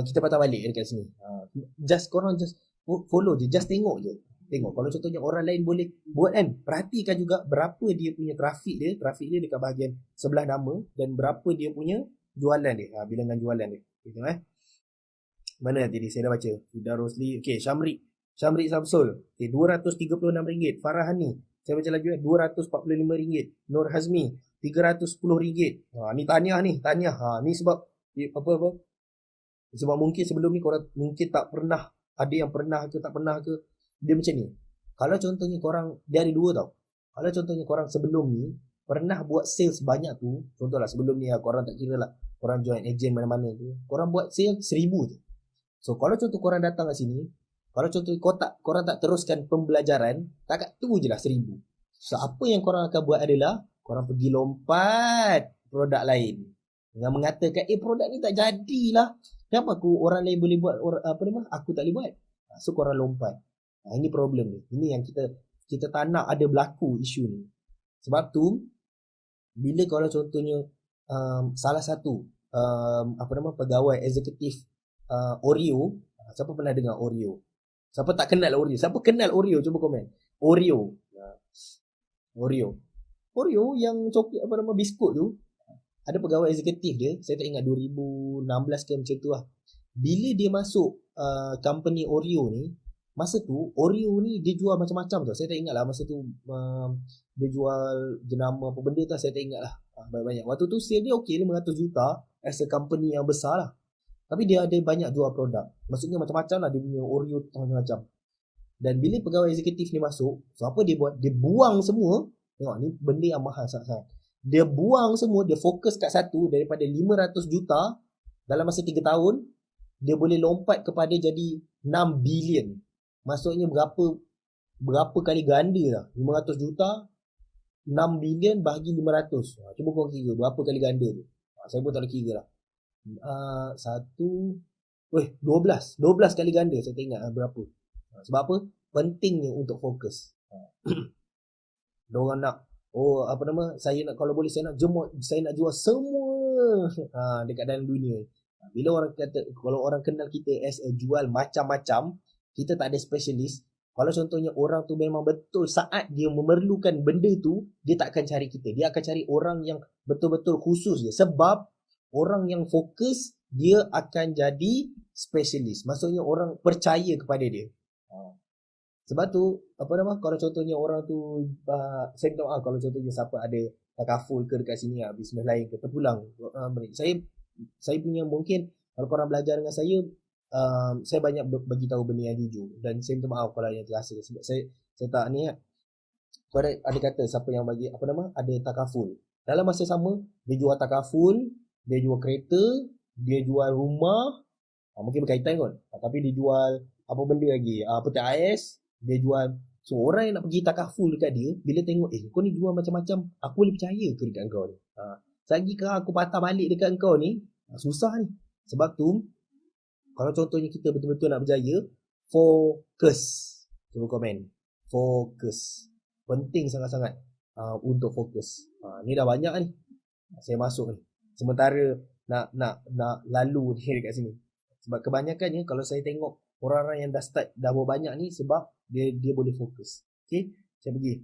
kita patah balik dekat sini. Korang just follow je, just tengok je. Tengok kalau contohnya orang lain boleh buat kan, perhatikan juga berapa dia punya trafik dia dekat bahagian sebelah nama dan berapa dia punya jualan dia, bilangan jualan dia. Tengok mana tadi saya dah baca. Huda Rosli, okey, Syamri Samsul, okey, RM236. Farahani, saya baca lagi RM245. Nur Hazmi, RM310. Ni tahniah. Ni sebab apa sebab mungkin sebelum ni korang mungkin tak pernah, ada yang pernah ke tak pernah ke, dia macam ni. Kalau contohnya korang, dia ada dua tau. Kalau contohnya korang sebelum ni pernah buat sales banyak tu, contohlah sebelum ni korang tak kira lah, korang join agent mana-mana tu, korang buat sales 1,000 je. So kalau contoh korang datang kat sini, kalau contoh korang tak teruskan pembelajaran, takat tu je lah 1,000. So apa yang korang akan buat adalah korang pergi lompat produk lain dengan mengatakan produk ni tak jadilah, kenapa orang lain boleh buat, aku tak boleh buat. So korang lompat. Ini problem ni. Ini yang kita tak nak ada berlaku isu ni. Sebab tu bila kalau contohnya salah satu pegawai eksekutif Oreo, siapa pernah dengar Oreo? Siapa tak kenal Oreo? Siapa kenal Oreo? Cuba komen. Oreo. Oreo yang coklat biskut tu, ada pegawai eksekutif dia, saya tak ingat 2016 ke macam tu lah. Bila dia masuk company Oreo ni, masa tu Oreo ni dia jual macam-macam tau. Saya tak ingat lah masa tu dia jual jenama apa benda tu, saya tak ingat lah. Banyak-banyak. Waktu tu sale dia okey, 500 juta as a company yang besar lah. Tapi dia ada banyak jual produk. Maksudnya macam-macam lah dia punya Oreo macam-macam. Dan bila pegawai eksekutif ni masuk, so apa dia buat? Dia buang semua. Tengok ni benda yang mahal sangat-sangat. Dia buang semua, dia fokus kat satu. Daripada 500 juta dalam masa 3 tahun, dia boleh lompat kepada jadi 6 bilion. Maksudnya berapa kali ganda lah. 500 juta 6 bilion bahagi 500. Cuba korang kira berapa kali ganda tu. Saya pun tak boleh kira lah. 12 kali ganda. Saya tak ingat berapa. Sebab apa? Pentingnya untuk fokus. Diorang nak, saya nak, kalau boleh saya nak jual semua dekat dalam dunia. Bila orang kata, kalau orang kenal kita as a jual macam-macam, kita tak ada specialist. Kalau contohnya orang tu memang betul saat dia memerlukan benda tu, dia tak akan cari kita. Dia akan cari orang yang betul-betul khusus je. Sebab orang yang fokus, dia akan jadi specialist. Maksudnya orang percaya kepada dia. Sebab tu kalau contohnya orang tu saya tahu kalau contohnya siapa ada takaful ke dekat sini bisnes lain ke terpulang, saya punya mungkin kalau korang belajar dengan saya banyak bagi tahu benda yang jujur, dan saya minta maaf kalau yang terasa sebab saya tak ni ada kata siapa yang bagi ada takaful, dalam masa sama dia jual takaful, dia jual kereta, dia jual rumah, mungkin berkaitan kot, tapi dia jual apa benda lagi, peti ais dia jual. So orang yang nak pergi takaful dekat dia, bila tengok kau ni jual macam-macam, aku boleh percaya ke dekat kau ni? Selagi ke aku patah balik dekat kau ni, susah ni. Sebab tu kalau contohnya kita betul-betul nak berjaya, fokus. Cuba komen, fokus. Penting sangat-sangat untuk fokus. Ni dah banyak ni saya masuk ni, sementara nak lalu ni dekat sini. Sebab kebanyakannya kalau saya tengok orang-orang yang dah start dah banyak ni, sebab dia boleh fokus. Okay, saya pergi.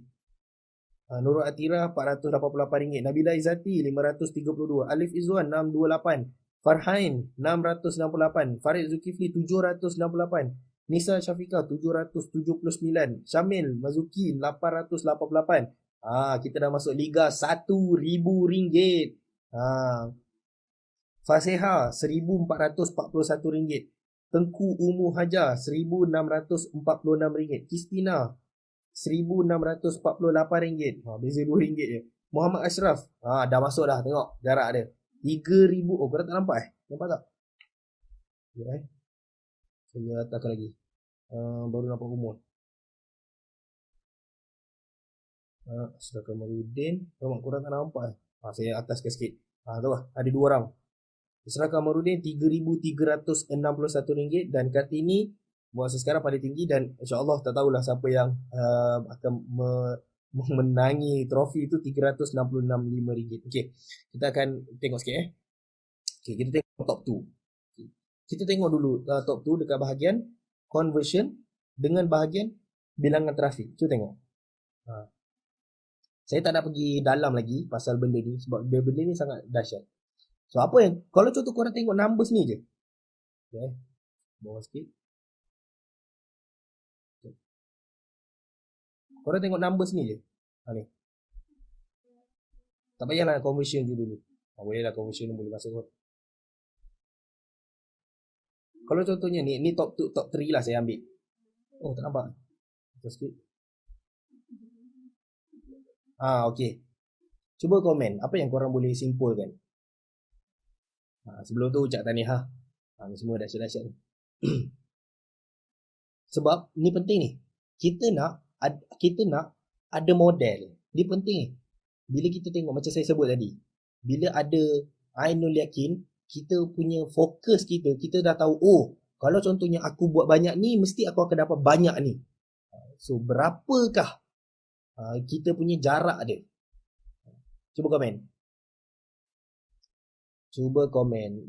Nurul Atira RM488, Nabila Izzati RM532, Alif Izzuan RM628, Farhain RM668, Farid Zulkifli RM768, Nisa Syafiqah RM779, Syamil Mazuki RM888. Kita dah masuk liga RM1,000. Faseha RM1,441, Tengku Umu Hajar RM1,646, Kristina RM1,648. Beza RM2 je. Muhammad Ashraf dah masuk dah, tengok jarak dia RM3,000. Korang tak nampak nampak tak? Saya letakkan lagi, baru nampak umur. Ashraf Kamarudin, korang tak nampak saya ataskan sikit. Tu lah, ada 2 orang. Isra Kamarudin RM3,361, dan Kartini masa sekarang pada tinggi, dan insyaAllah tak tahulah siapa yang akan memenangi trofi itu, RM365. Okay, kita akan tengok sikit. Okay, kita tengok top 2. Kita tengok dulu top 2 dekat bahagian conversion dengan bahagian bilangan trafik. Cuba tengok. Saya tak nak pergi dalam lagi pasal benda ni sebab benda ni sangat dahsyat. So apa yang kalau contoh korang tengok numbers ni je. Okay. Bawah sikit. Okay. Korang tengok numbers ni je. Ni. Tak payahlah conversion je dulu. Bolehlah conversion boleh masuk kot. Kalau contohnya ni top 2, top 3 lah saya ambil. Oh, tak nampak. Terus sikit. Okey. Cuba komen apa yang korang boleh simpulkan. Sebelum tu ucap tahniah. Ni semua dahsyat-dahsyat ni. Sebab ni penting ni. Kita nak ada model. Ni penting ni. Bila kita tengok macam saya sebut tadi. Bila ada Ainul Yakin, kita punya fokus kita dah tahu, oh, kalau contohnya aku buat banyak ni, mesti aku akan dapat banyak ni. So, berapakah kita punya jarak dia? Cuba komen.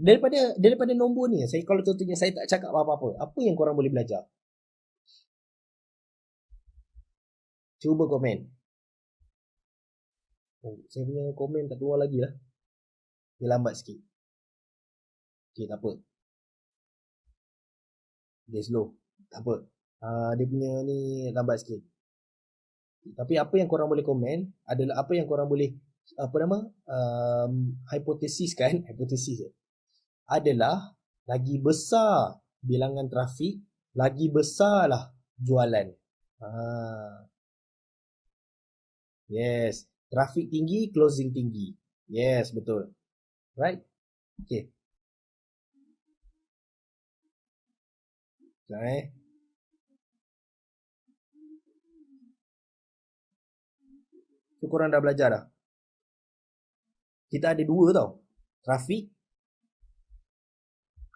Daripada nombor ni, saya kalau contohnya saya tak cakap apa-apa, apa yang korang boleh belajar? Cuba komen. Saya punya komen tak keluar lagi lah. Dia lambat sikit. Okay, tak apa. Dia slow. Tak apa. Dia punya ni lambat sikit. Tapi apa yang korang boleh komen adalah apa yang korang boleh hipotesis adalah lagi besar bilangan trafik, lagi besarlah jualan. Yes. Trafik tinggi, closing tinggi. Yes, betul. Right? Okay. Sekejap So, korang dah belajar dah. Kita ada 2 tau. Trafik.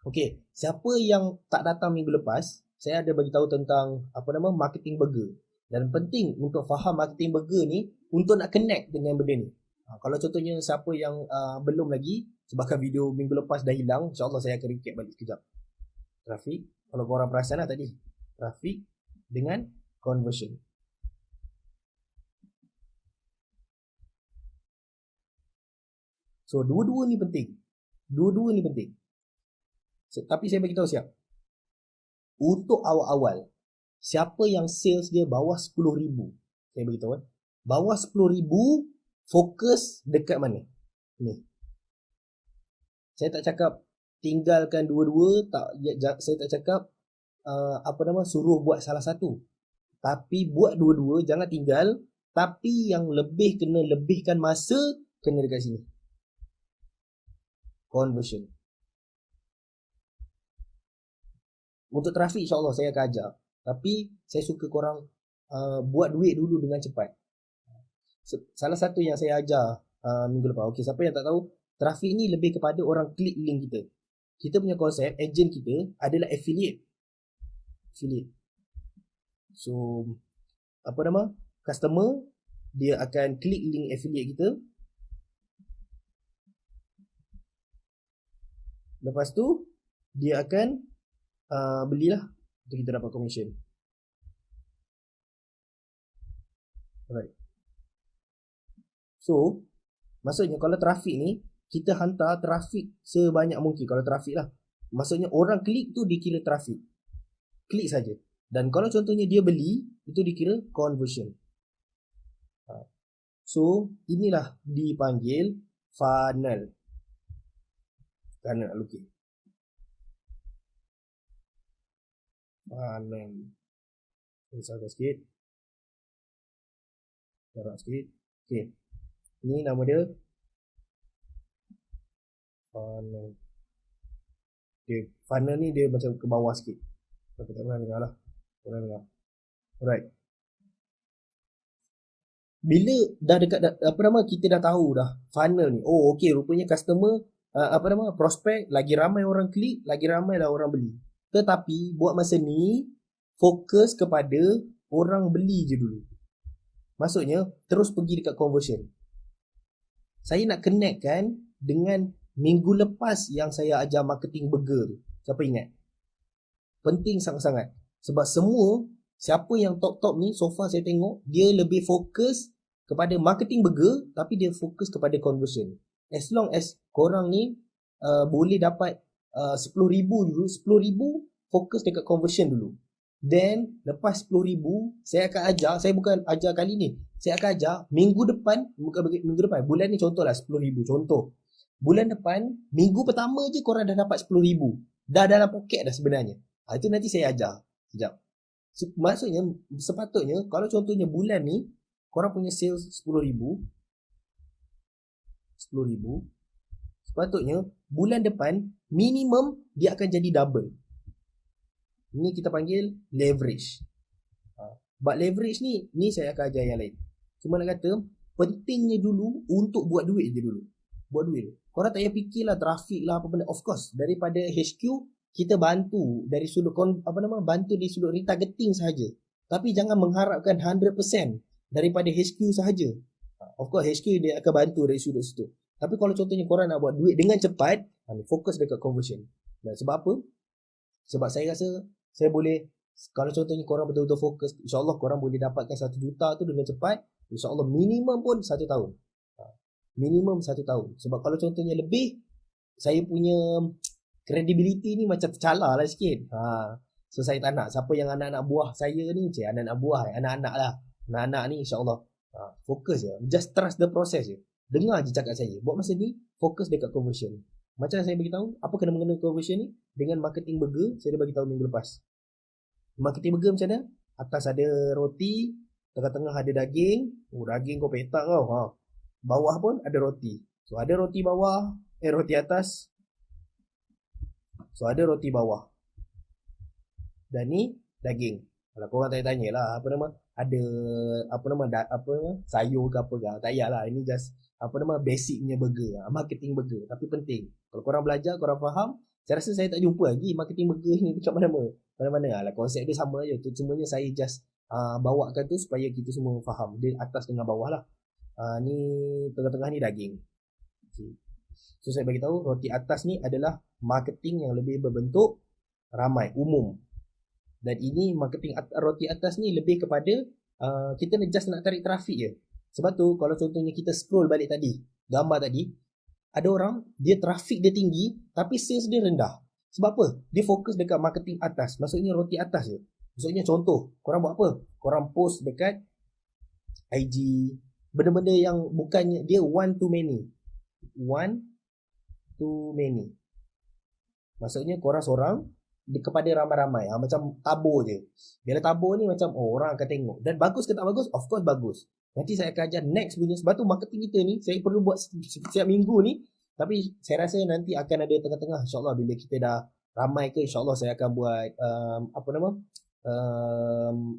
Okay. Siapa yang tak datang minggu lepas, saya ada bagi tahu tentang marketing burger. Dan penting untuk faham marketing burger ni untuk nak connect dengan benda ni. Kalau contohnya siapa yang belum lagi, sebabkan video minggu lepas dah hilang, insyaAllah saya akan recap balik sekejap. Trafik, kalau korang perasan lah tadi, trafik dengan conversion. So, dua-dua ni penting. Tapi saya bagi tahu siap. Untuk awal-awal, siapa yang sales dia bawah 10,000, saya bagi tahu bawah 10,000 fokus dekat mana? Ni. Saya tak cakap tinggalkan dua-dua, saya tak cakap suruh buat salah satu. Tapi buat dua-dua, jangan tinggal, tapi yang kena lebihkan masa kena dekat sini. Conversion. Untuk trafik insya-Allah saya akan ajar. Tapi saya suka korang buat duit dulu dengan cepat. Salah satu yang saya ajar minggu lepas. Okey, siapa yang tak tahu, trafik ni lebih kepada orang klik link kita. Kita punya konsep, agent kita adalah affiliate. So, customer, dia akan klik link affiliate kita. Lepas tu, dia akan belilah. Untuk kita dapat commission. Alright. So, maksudnya kalau trafik ni, kita hantar trafik sebanyak mungkin. Kalau trafik lah. Maksudnya orang klik tu dikira trafik. Klik saja. Dan kalau contohnya dia beli, itu dikira conversion. So, inilah dipanggil funnel. Funnel, okay. Funnel. Besarkan sikit. Jarak sikit. Okay. Ini nama dia funnel. Okay. Funnel ni dia macam ke bawah sikit. Aku tak pernah dengar lah. Alright. Bila dah dekat kita dah tahu dah funnel ni. Oh, okay, rupanya customer prospek lagi ramai orang klik, lagi ramai lah orang beli. Tetapi buat masa ni fokus kepada orang beli je dulu. Maksudnya terus pergi dekat conversion. Saya nak connect kan dengan minggu lepas yang saya ajar marketing burger tu. Siapa ingat? Penting sangat-sangat. Sebab semua, siapa yang top-top ni, so far saya tengok, dia lebih fokus kepada marketing burger, tapi dia fokus kepada conversion. As long as korang ni boleh dapat 10,000 dulu, 10,000 fokus dekat conversion dulu. Then lepas 10,000 saya akan ajar, saya bukan ajar kali ni, saya akan ajar minggu depan, bukan minggu depan, bulan ni contohlah 10,000 contoh. Bulan depan, minggu pertama je korang dah dapat 10,000. Dah dalam poket dah sebenarnya. Itu nanti saya ajar. Sekejap. Maksudnya, sepatutnya, kalau contohnya bulan ni, korang punya sales 10,000. 10,000. Sepatutnya, bulan depan, minimum dia akan jadi double. Ini kita panggil leverage. But leverage ni saya akan ajar yang lain. Cuma nak kata, pentingnya dulu untuk buat duit je dulu. Buat duit. Korang tak payah fikirlah trafik lah apa benda. Of course, daripada HQ, kita bantu dari sudut bantu di sudut retargeting sahaja. Tapi jangan mengharapkan 100% daripada HQ sahaja. Of course, HQ dia akan bantu dari sudut situ. Tapi kalau contohnya korang nak buat duit dengan cepat, fokus dekat conversion. Dan sebab apa? Sebab saya rasa saya boleh, kalau contohnya korang betul-betul fokus, insyaAllah korang boleh dapatkan 1 juta tu dengan cepat. InsyaAllah minimum pun 1 tahun. Minimum 1 tahun. Sebab kalau contohnya lebih, saya punya credibility ni macam tercalar lah sikit. So saya tak nak. Siapa yang anak-anak buah saya ni, anak-anak buah, anak-anak lah. Anak-anak ni insyaAllah fokus je. Just trust the process je. Dengar je cakap saya. Buat masa ni, fokus dekat conversion. Macam saya beritahu, apa kena mengenai conversion ni? Dengan marketing burger, saya dah beritahu minggu lepas. Marketing burger macam mana? Atas ada roti, tengah-tengah ada daging. Daging kau petak kau. Bawah pun ada roti. So ada roti bawah, roti atas. So ada roti bawah. Dan ni daging. Kalau korang tanya-tanya lah, ada sayur ke apa ke. Tak payahlah, ini just basicnya burger, marketing burger. Tapi penting. Kalau korang belajar, korang faham, saya rasa saya tak jumpa lagi marketing burger ni dekat mana-mana lah. Konsep dia sama je. Semuanya saya just bawakan tu supaya kita semua faham. Dia atas dengan bawah lah. Ni tengah-tengah ni daging. Okay. So saya bagi tahu roti atas ni adalah marketing yang lebih berbentuk ramai, umum. Dan ini marketing roti atas ni lebih kepada kita just nak tarik trafik je. Sebab tu kalau contohnya kita scroll balik tadi, gambar tadi, ada orang dia trafik dia tinggi tapi sales dia rendah. Sebab apa? Dia fokus dekat marketing atas. Maksudnya roti atas je. Maksudnya contoh, korang buat apa? Korang post dekat IG, benda-benda yang bukannya dia one to many. One to many. Maksudnya korang seorang kepada ramai-ramai. Macam tabur je. Bila tabur ni macam orang akan tengok. Dan bagus ke tak bagus? Of course bagus. Nanti saya akan ajar next punya. Sebab tu marketing kita ni saya perlu buat setiap minggu ni. Tapi saya rasa nanti akan ada tengah-tengah. InsyaAllah bila kita dah ramai ke, InsyaAllah saya akan buat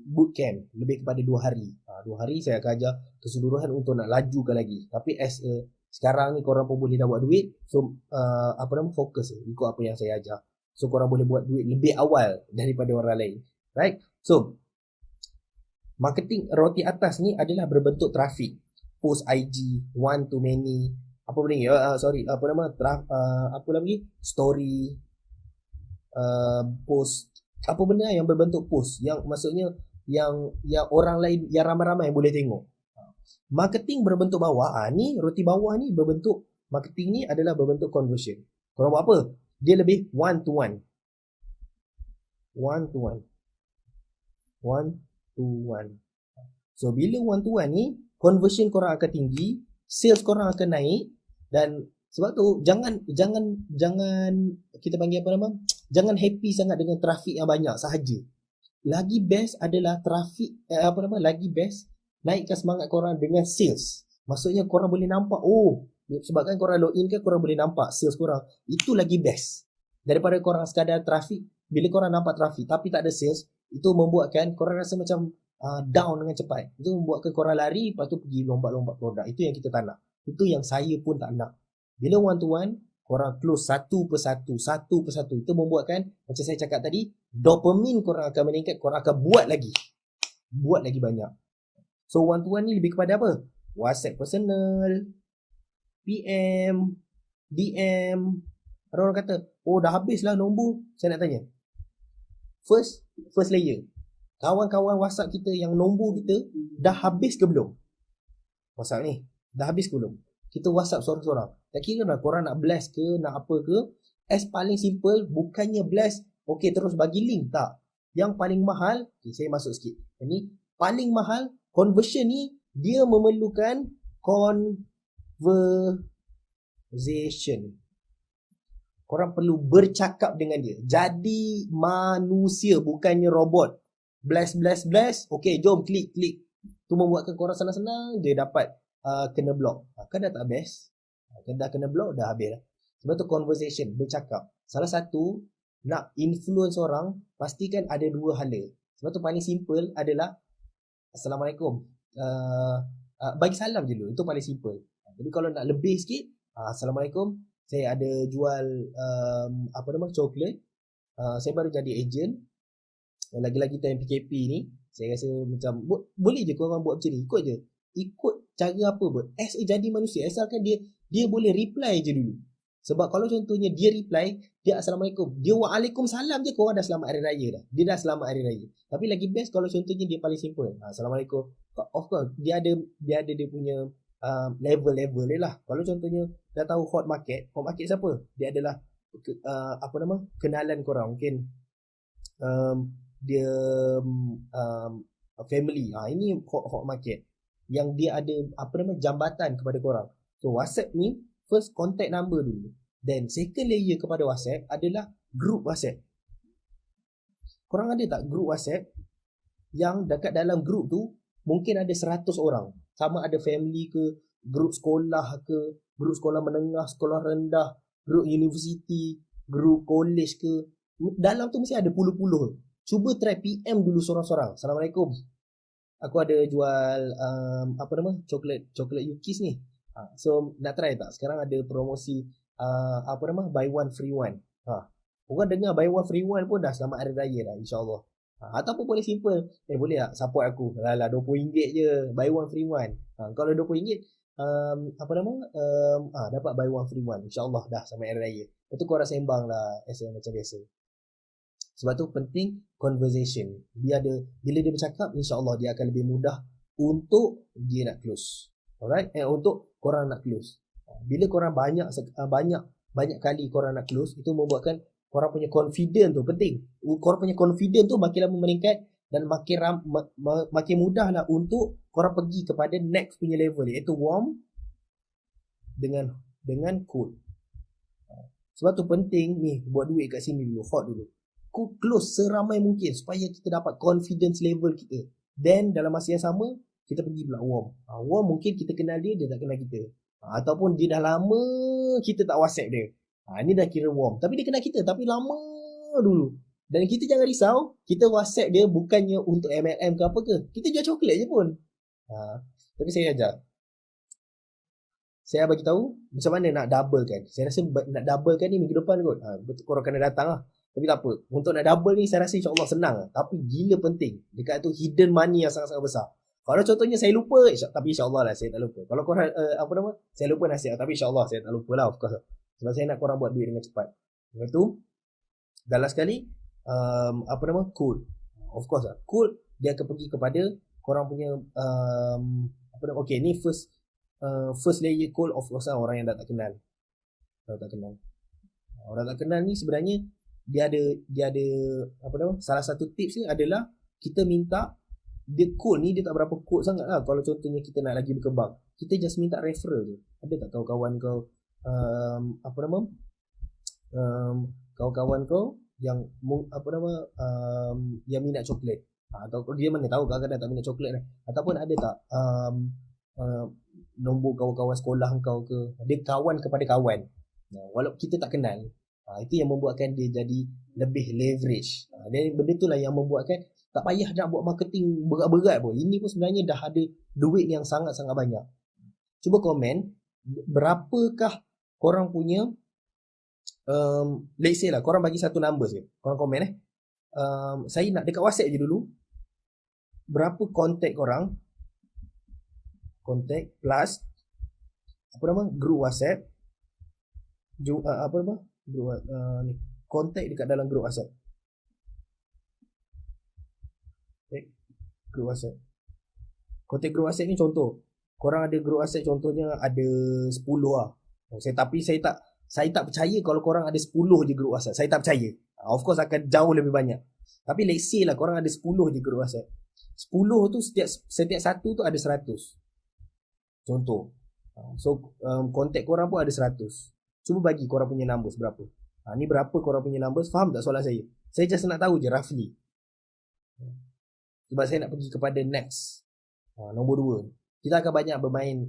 bootcamp. Lebih kepada 2 hari. 2 hari saya akan ajar keseluruhan untuk nak lajukan lagi. Tapi sekarang ni korang pun boleh dah buat duit. So fokus ikut apa yang saya ajar. So korang boleh buat duit lebih awal daripada orang lain. Right? So marketing roti atas ni adalah berbentuk trafik. Post IG, one to many, story, post, apa benda yang berbentuk post, yang maksudnya yang orang lain, yang ramai-ramai boleh tengok. Marketing berbentuk bawah, ni roti bawah ni berbentuk, marketing ni adalah berbentuk conversion. Korang buat apa? Dia lebih one to one. One to one. One to one. So bila one to one ni, conversion korang akan tinggi, sales korang akan naik. Dan sebab tu jangan kita panggil jangan happy sangat dengan trafik yang banyak sahaja. Lagi best adalah trafik lagi best naikkan semangat korang dengan sales. Maksudnya korang boleh nampak, sebabkan korang login kan, korang boleh nampak sales korang. Itu lagi best daripada korang sekadar trafik. Bila korang nampak trafik tapi tak ada sales, itu membuatkan korang rasa macam down dengan cepat. Itu membuatkan korang lari, lepas tu pergi lompat-lompat produk. Itu yang kita tak nak. Itu yang saya pun tak nak. Bila one to one, korang close satu persatu. Itu membuatkan, macam saya cakap tadi, dopamin korang akan meningkat. Korang akan buat lagi banyak. So one to one ni lebih kepada apa? WhatsApp personal, PM, DM, Ada orang kata, oh dah habis lah nombor. Saya nak tanya, first layer, kawan-kawan WhatsApp kita yang nombor kita dah habis ke belum? WhatsApp ni dah habis ke belum? Kita WhatsApp seorang-seorang. Tak kira lah korang nak blast ke, nak apa ke. As paling simple, bukannya blast, okay terus bagi link, tak. Yang paling mahal, okay, saya masuk sikit. Ini paling mahal, conversion ni dia memerlukan conversation. Korang perlu bercakap dengan dia. Jadi manusia, bukannya robot. Blast. Okay, jom klik. Tu membuatkan korang senang-senang dia dapat kena block. Kan dah tak best. Kan dah kena block, dah habis lah. Sebab tu conversation, bercakap. Salah satu, nak influence orang, pastikan ada dua hala. Sebab tu paling simple adalah Assalamualaikum. Bagi salam je dulu. Itu paling simple. Jadi kalau nak lebih sikit, Assalamualaikum. Saya ada jual coklat. Saya baru jadi agent. Lagi-lagi time PKP ni, saya rasa macam boleh je korang buat macam ni. Ikut je. Ikut cara apa pun. As a jadi manusia, asalkan dia boleh reply je dulu. Sebab kalau contohnya dia reply, dia Assalamualaikum, dia Waalaikumsalam je, korang dah selamat hari raya dah. Dia dah selamat hari raya. Tapi lagi best kalau contohnya dia paling simple. Assalamualaikum. Of course, dia ada dia punya level-level dia lah. Kalau contohnya dah tahu hot market siapa? Dia adalah kenalan korang. Mungkin dia family. Ini hot market yang dia ada jambatan kepada korang. So WhatsApp ni first contact number dulu. Then second layer kepada WhatsApp adalah group WhatsApp. Korang ada tak group WhatsApp yang dekat dalam group tu mungkin ada 100 orang. Sama ada family ke, grup sekolah ke, grup sekolah menengah, sekolah rendah, grup universiti, grup college ke. Dalam tu mesti ada puluh-puluh. Cuba try PM dulu seorang-seorang. Assalamualaikum. Aku ada jual coklat Yukis ni. So nak try tak? Sekarang ada promosi buy one free one. Orang dengar buy one free one pun dah selamat hari raya dah, insya-Allah. Ataupun boleh simple, boleh tak support aku? Lah RM20 je, buy one free one. Kalau RM20 dapat buy one free one, insya-Allah dah sampai hari raya. Itu korang sembang lah macam biasa. Sebab tu penting conversation. Bila dia bercakap, insya-Allah dia akan lebih mudah untuk dia nak close. Alright? Untuk korang nak close. Bila korang banyak kali korang nak close, itu membuatkan korang punya confidence tu penting. Korang punya confidence tu makin lama meningkat dan makin mudah lah untuk korang pergi kepada next punya level, iaitu warm dengan cool. Sebab tu penting ni buat duit kat sini dulu, hot dulu. Close seramai mungkin supaya kita dapat confidence level kita. Then dalam masa yang sama kita pergi pula warm. Warm mungkin kita kenal dia tak kenal kita. Ataupun dia dah lama kita tak WhatsApp dia. Ini dah kira warm. Tapi dia kenal kita tapi lama dulu. Dan kita jangan risau, kita WhatsApp dia bukannya untuk MLM ke apa ke. Kita jual coklat je pun. Tapi saya ajar. Saya bagi tahu macam mana nak double kan. Saya rasa nak double kan ni minggu depan kot. Betul korang kena datang lah. Tapi tak apa. Untuk nak double ni saya rasa insya-Allah senang. Tapi gila penting. Dekat tu hidden money yang sangat-sangat besar. Kalau contohnya saya lupa, tapi insya-Allah lah saya tak lupa. Kalau korang saya lupa nasihat, tapi insya-Allah saya tak lupa lah, of course. Sebab saya nak korang buat duit dengan cepat. Lepas tu dalam sekali cool. Of course lah. Cool dia akan pergi kepada korang punya okay, ni first layer cool of course lah, orang yang tak kenal. Orang tak kenal ni sebenarnya dia ada salah satu tips ni adalah kita minta dia cool ni, dia tak berapa cool sangat lah. Kalau contohnya kita nak lagi berkembang, kita just minta referral je. Ada tak kawan-kawan kau kawan-kawan kau yang yang minat coklat, atau dia mana tahu kadang-kadang tak minat coklat lah. Ataupun ada tak nombor kawan-kawan sekolah kau ke, dia kawan kepada kawan, walaupun kita tak kenal. Itu yang membuatkan dia jadi lebih leverage. Dan benda tu lah yang membuatkan tak payah nak buat marketing berat-berat pun. Ini pun sebenarnya dah ada duit yang sangat-sangat banyak. Cuba komen berapakah korang punya let's say lah korang bagi satu number je. Korang komen saya nak dekat WhatsApp je dulu. Berapa kontak korang? Kontak plus group WhatsApp Ni kontak dekat dalam grup WhatsApp. Grup WhatsApp. Kontak grup WhatsApp ni contoh. Korang ada grup WhatsApp contohnya ada 10 lah. Saya tak percaya kalau korang ada 10 je grup WhatsApp. Saya tak percaya. Of course akan jauh lebih banyak. Tapi let's say lah korang ada 10 je grup WhatsApp. 10 tu setiap satu tu ada 100. Contoh. So kontak korang pun ada 100. Cuba bagi korang punya numbers berapa. Ni berapa korang punya numbers. Faham tak soalan saya? Saya just nak tahu je roughly. Sebab saya nak pergi kepada next. Nombor 2. Kita akan banyak bermain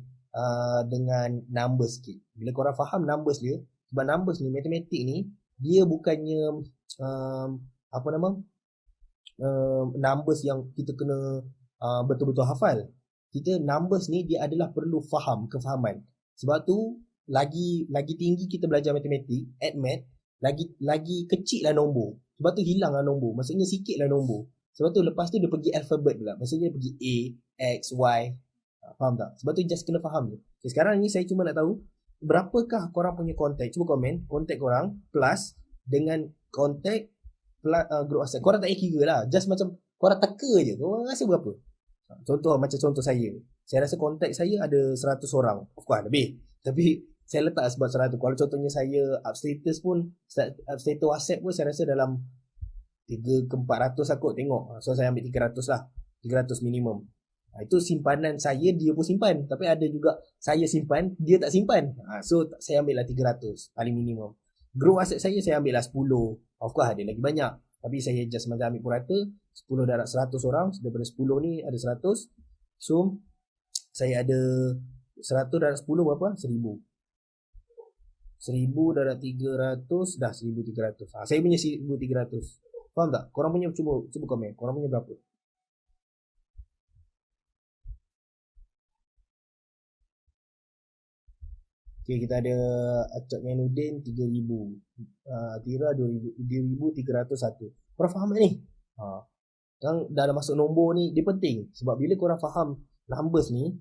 dengan numbers sikit. Bila korang faham numbers dia, sebab numbers ni, matematik ni, dia bukannya numbers yang kita kena betul-betul hafal. Numbers ni dia adalah perlu kefahaman. Sebab tu lagi tinggi kita belajar matematik, math, lagi kecil lah nombor. Sebab tu hilang lah nombor. Maksudnya sikit lah nombor. Sebab tu lepas tu dia pergi alfabet pula. Maksudnya dia pergi A, X, Y. Faham tak? Sebab tu just kena faham je. Okay, sekarang ni saya cuma nak tahu berapakah korang punya kontak. Cuba komen kontak korang plus dengan kontak grup WhatsApp. Korang tak payah kira lah. Just macam korang teka je. Korang rasa berapa? Macam contoh saya. Saya rasa kontak saya ada 100 orang. Of course lebih. Tapi saya letak sebab 100. Kalau contohnya saya up status pun, up status WhatsApp pun saya rasa dalam 3 ke 400 aku tengok. So saya ambil 300 lah. 300 minimum. Itu simpanan saya, dia pun simpan. Tapi ada juga saya simpan, dia tak simpan. So saya ambil lah 300 paling minimum. Grup WhatsApp saya ambil lah 10. Of course ada lagi banyak. Tapi saya just macam ambil purata 10 darab 100 orang. Daripada 10 ni ada 100. So saya ada 100 darab 10 berapa? 1000. 1000 darab 300 dah 1300. Saya punya 1300. Faham tak? Korang punya cuba komen. Korang punya berapa? Okay, kita ada Acak Mainuddin 3000. Tira 2301. Korang faham tak ni? Korang dah ada masuk nombor ni, dia penting. Sebab bila korang faham numbers ni,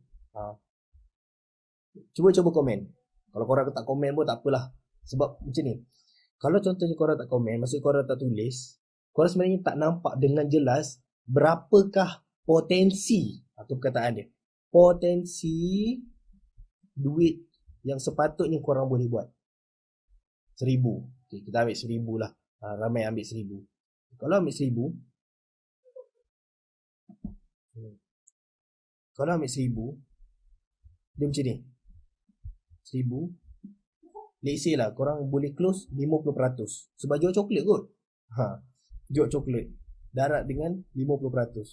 cuba komen. Kalau korang tak komen pun tak apalah. Sebab macam ni, kalau contohnya korang tak komen, maksud korang tak tulis, korang sebenarnya tak nampak dengan jelas berapakah potensi atau perkataan dia, potensi duit yang sepatutnya korang boleh buat. 1000. Okay, kita ambil 1000 lah. Ramai ambil 1000. Kalau ambil 1000, dia macam ni. 1000, let's say lah korang boleh close 50%. Sebab jual coklat kot. Jual coklat darat dengan 50%.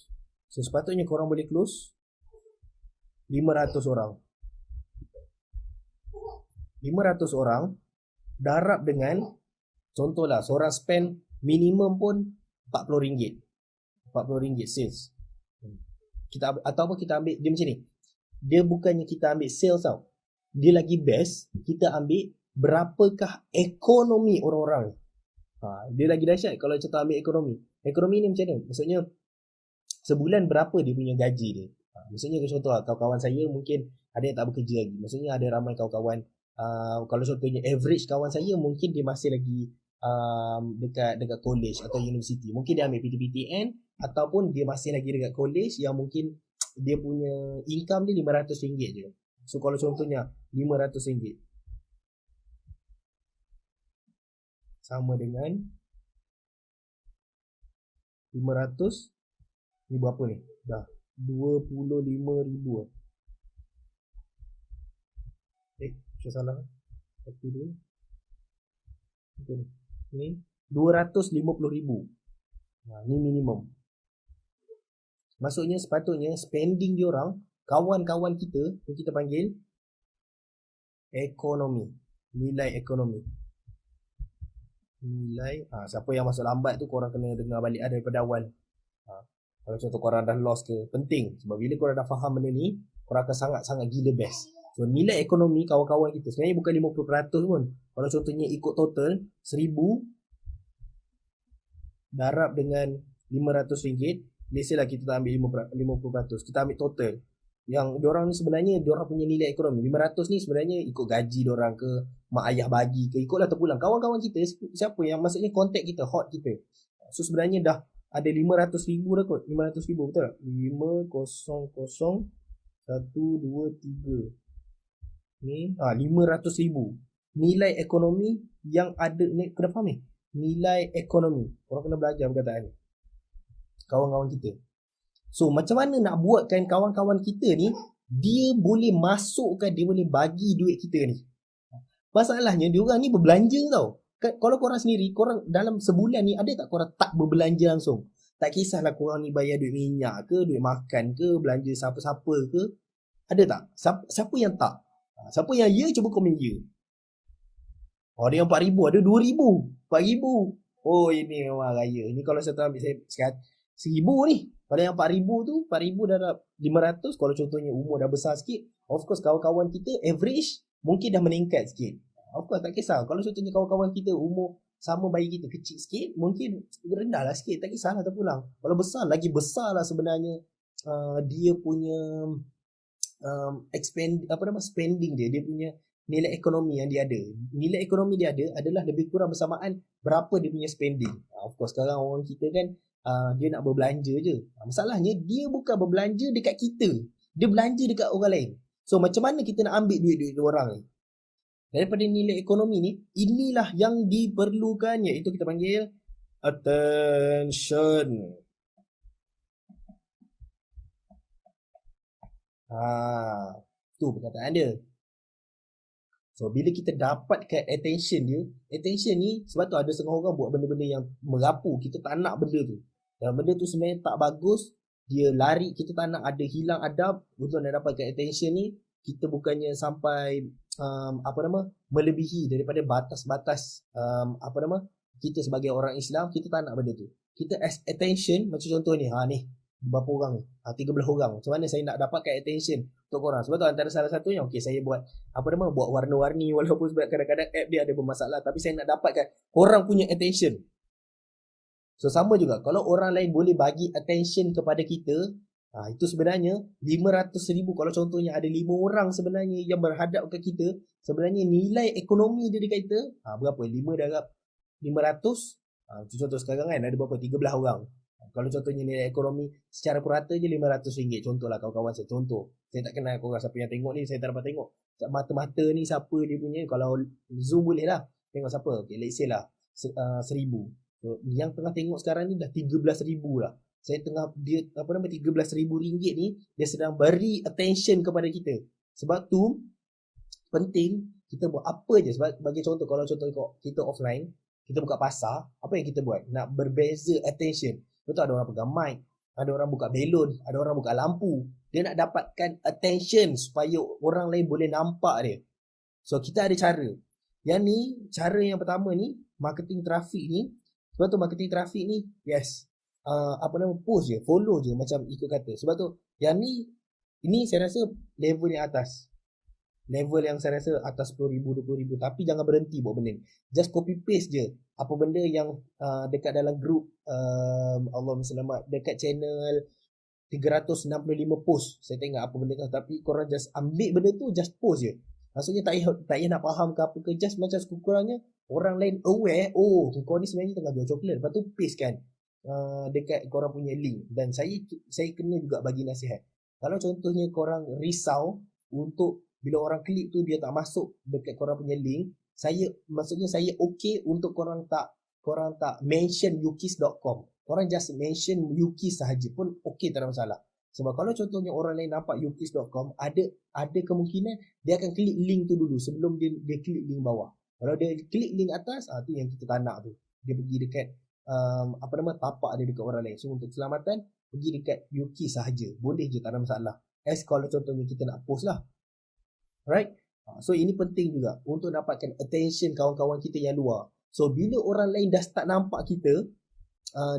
So sepatutnya korang boleh close 500 orang. 500 orang darab dengan, contohlah seorang spend minimum pun RM40. RM40 sales. Ataupun kita ambil dia macam ni. Dia bukannya kita ambil sales tau. Dia lagi best, kita ambil berapakah ekonomi orang-orang. Dia lagi dahsyat kalau kita ambil ekonomi. Ekonomi ni macam mana? Maksudnya sebulan berapa dia punya gaji dia. Maksudnya contoh lah, kawan-kawan saya mungkin ada yang tak bekerja lagi. Maksudnya ada ramai kawan-kawan. Kalau contohnya average kawan saya mungkin dia masih lagi dekat college atau universiti. Mungkin dia ambil PTPTN ataupun dia masih lagi dekat college yang mungkin dia punya income dia RM500 je. So kalau contohnya RM500 sama dengan 500 ni berapa ni? Dah 25,000. Saya salah. Satu dua. Betul. Ni 250,000. Ni minimum. Maksudnya sepatutnya spending diorang, kawan-kawan kita yang kita panggil ekonomi. Nilai ekonomi. Siapa yang masuk lambat tu korang kena dengar balik daripada awal. Kalau contoh korang dah lost ke, penting. Sebab bila korang dah faham benda ni, korang akan sangat-sangat gila best. So nilai ekonomi kawan-kawan kita sebenarnya bukan 50% pun. Kalau contohnya ikut total 1000 darab dengan RM500, let's say lah kita tak ambil 50%, kita ambil total Yang diorang ni sebenarnya diorang punya nilai ekonomi 500 ni sebenarnya ikut gaji diorang ke, mak ayah bagi ke, ikutlah terpulang. Kawan-kawan kita siapa yang maksudnya kontak kita, hot kita. So sebenarnya dah ada 500,000 dah kot. 500,000 betul tak? 500,123 ni 500,000 nilai ekonomi yang ada ni. Kena faham ni, nilai ekonomi. Korang kena belajar perkataan ni, kawan-kawan kita. So macam mana nak buatkan kawan-kawan kita ni dia boleh masukkan, dia boleh bagi duit kita ni. Masalahnya diorang ni berbelanja tau. Kalau korang sendiri, korang dalam sebulan ni ada tak korang tak berbelanja langsung? Tak kisahlah korang ni bayar duit minyak ke, duit makan ke, belanja siapa-siapa ke, ada tak? Siapa yang tak? Siapa yang ya, cuba komen ya. Ada yang 4,000, ada 2,000, 4,000. Oh ini memang raya. Ini kalau saya ambil saya 1,000 ni. Kalau yang 4,000 tu, 4,000 dah 500. Kalau contohnya umur dah besar sikit, of course kawan-kawan kita average mungkin dah meningkat sikit. Of course tak kisah. Kalau contohnya kawan-kawan kita umur sama bayi kita, kecil sikit, mungkin rendah lah sikit, tak kisahlah terpulang. Kalau besar, lagi besar lah sebenarnya dia punya spending dia punya nilai ekonomi yang dia ada. Nilai ekonomi dia ada adalah lebih kurang bersamaan berapa dia punya spending. Of course sekarang orang kita kan dia nak berbelanja je. Masalahnya dia bukan berbelanja dekat kita, dia belanja dekat orang lain. So macam mana kita nak ambil duit-duit orang ni? Daripada nilai ekonomi ni, inilah yang diperlukan, iaitu kita panggil attention. Tu perkataan dia. So bila kita dapatkan attention dia, attention ni sebab tu ada setengah orang buat benda-benda yang merapu. Kita tak nak benda tu, dan benda tu sebenarnya tak bagus. Dia lari, kita tak nak, ada hilang adab untuk nak dapatkan attention ni. Kita bukannya sampai melebihi daripada batas-batas kita sebagai orang Islam. Kita tak nak benda tu. Kita as attention, macam contoh ni, ni berapa orang ni, 13 orang. Macam mana saya nak dapatkan attention untuk korang? Sebab tu antara salah satunya, saya buat buat warna-warni, walaupun sebab kadang-kadang app dia ada bermasalah, tapi saya nak dapatkan korang punya attention. So sama juga, kalau orang lain boleh bagi attention kepada kita, itu sebenarnya 500,000. Kalau contohnya ada 5 orang sebenarnya yang berhadap ke kita, sebenarnya nilai ekonomi dia dekat kita berapa? 5 darab 500. Contoh sekarang kan ada berapa? 13 orang. Kalau contohnya nilai ekonomi secara purata je RM500. Contohlah kawan-kawan saya, contoh. Saya tak kenal korang siapa yang tengok ni, saya tak dapat tengok mata-mata ni siapa dia punya. Kalau Zoom boleh lah tengok siapa. Okay, let's say lah 1,000. So, yang tengah tengok sekarang ni dah 13,000 lah. Saya tengah, dia RM13,000 ni dia sedang beri attention kepada kita. Sebab tu penting kita buat apa je. Sebab bagi contoh, kalau contoh kita offline, kita buka pasar, apa yang kita buat? Nak berbeza attention. Betul, ada orang pegang mic, ada orang buka belon, ada orang buka lampu. Dia nak dapatkan attention supaya orang lain boleh nampak dia. So kita ada cara. Yang ni, cara yang pertama ni, marketing traffic ni. Sebab tu marketing traffic ni, yes, post je, follow je macam ikut kata. Sebab tu yang ni, ini saya rasa level yang atas. Level yang saya rasa atas 10,000, 20,000. Tapi jangan berhenti buat benda ni. Just copy paste je apa benda yang dekat dalam grup Allahumma selamat, dekat channel 365 post. Saya tengok apa benda tu. Tapi korang just ambil benda tu, just post je. Maksudnya tak payah nak faham ke apa ke. Just macam sekurang-kurangnya orang lain aware, oh kau ni sebenarnya tengah jual coklat. Lepas tu paste kan dekat korang punya link. Dan saya kena juga bagi nasihat. Kalau contohnya korang risau untuk bila orang klik tu dia tak masuk dekat korang punya link, saya okey untuk korang tak mention ukis.com. Korang just mention ukis sahaja pun okey, tak ada masalah. Sebab kalau contohnya orang lain nampak ukis.com, ada kemungkinan dia akan klik link tu dulu sebelum dia klik link bawah. Kalau dia klik link atas, tu yang kita tak nak tu. Dia pergi dekat tapak dia dekat orang lain. So untuk keselamatan, pergi dekat ukis sahaja. Boleh je, tak ada masalah. As kalau contohnya kita nak post lah. Right? So ini penting juga untuk dapatkan attention kawan-kawan kita yang luar. So bila orang lain dah start nampak kita,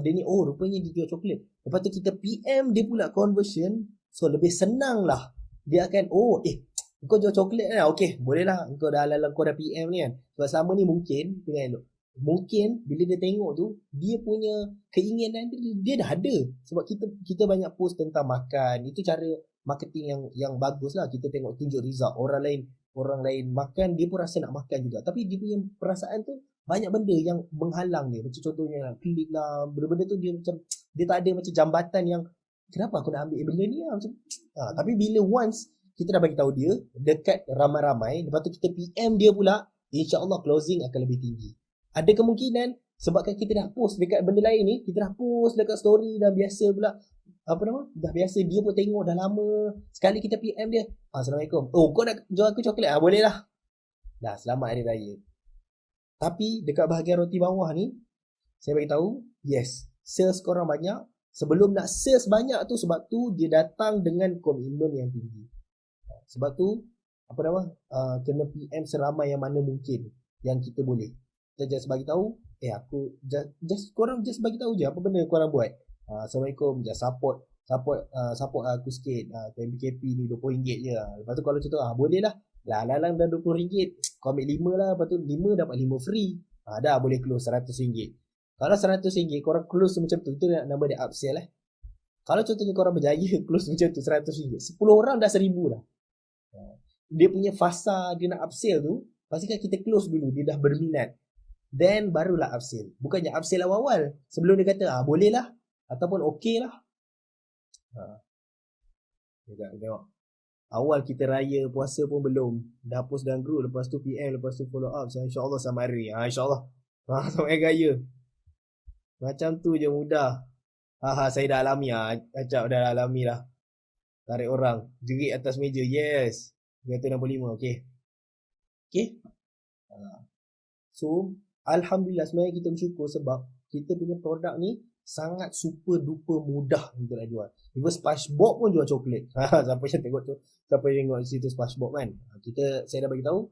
dia ni rupanya dia jual coklat. Lepas tu kita PM dia pula conversion. So lebih senang lah. Dia akan kau jual coklat kan? Okay, boleh lah. Kau dah PM ni kan. Sebab sama ni mungkin bila dia tengok tu, dia punya keinginan dia dah ada. Sebab kita banyak post tentang makan. Itu cara marketing yang bagus lah. Kita tengok tunjuk result. Orang lain makan, dia pun rasa nak makan juga. Tapi dia punya perasaan tu banyak benda yang menghalang dia. Macam contohnya klik lah, benda-benda tu dia macam dia tak ada macam jambatan yang kenapa aku nak ambil benda ni lah. Macam tapi bila once kita dah bagi tahu dia dekat ramai-ramai, lepas tu kita PM dia pula, insya-Allah closing akan lebih tinggi. Ada kemungkinan sebabkan kita dah post dekat benda lain ni, kita dah post dekat story dah biasa pula, dah biasa, dia pun tengok dah lama. Sekali kita PM dia, Assalamualaikum, oh kau nak jual aku coklat? Boleh lah. Dah, selamat hari raya. Tapi dekat bahagian roti bawah ni, saya bagi tahu, yes, sales korang banyak. Sebelum nak sales banyak tu, sebab tu dia datang dengan komitmen yang tinggi. Sebab tu kena PM seramai yang mana mungkin yang kita boleh. Kita just bagi tahu, aku korang just bagi tahu je apa benda korang buat. Assalamualaikum, just support aku sikit. PKP ni RM20 je. Lepas tu kalau contoh boleh lah. Lalang dah RM20, kau ambil 5 lah. Lepas tu 5 dapat 5 free. Dah boleh close RM100. Kalau RM100 korang close macam tu, itu nama dia upsell . Kalau contohnya korang berjaya close macam tu RM100, 10 orang dah RM1,000 dah. Dia punya fasa dia nak upsell tu, pastikan kita close dulu, dia dah berminat, then barulah upsell. Bukannya upsell awal-awal sebelum dia kata boleh lah ataupun okey lah. Tengok, awal kita raya puasa pun belum, dah post dalam group, lepas tu PM, lepas tu follow up, insyaAllah sama hari, insyaAllah sampai gaya macam tu je mudah. Saya dah alami Acap dah alami lah. Tarik orang, jerit atas meja, yes, 265, okey. So Alhamdulillah, sebenarnya kita bersyukur sebab kita punya produk ni sangat super duper mudah untuk nak jual. Even SpongeBob pun jual coklat. Siapa yang tengok situ SpongeBob kan. Saya dah bagi tahu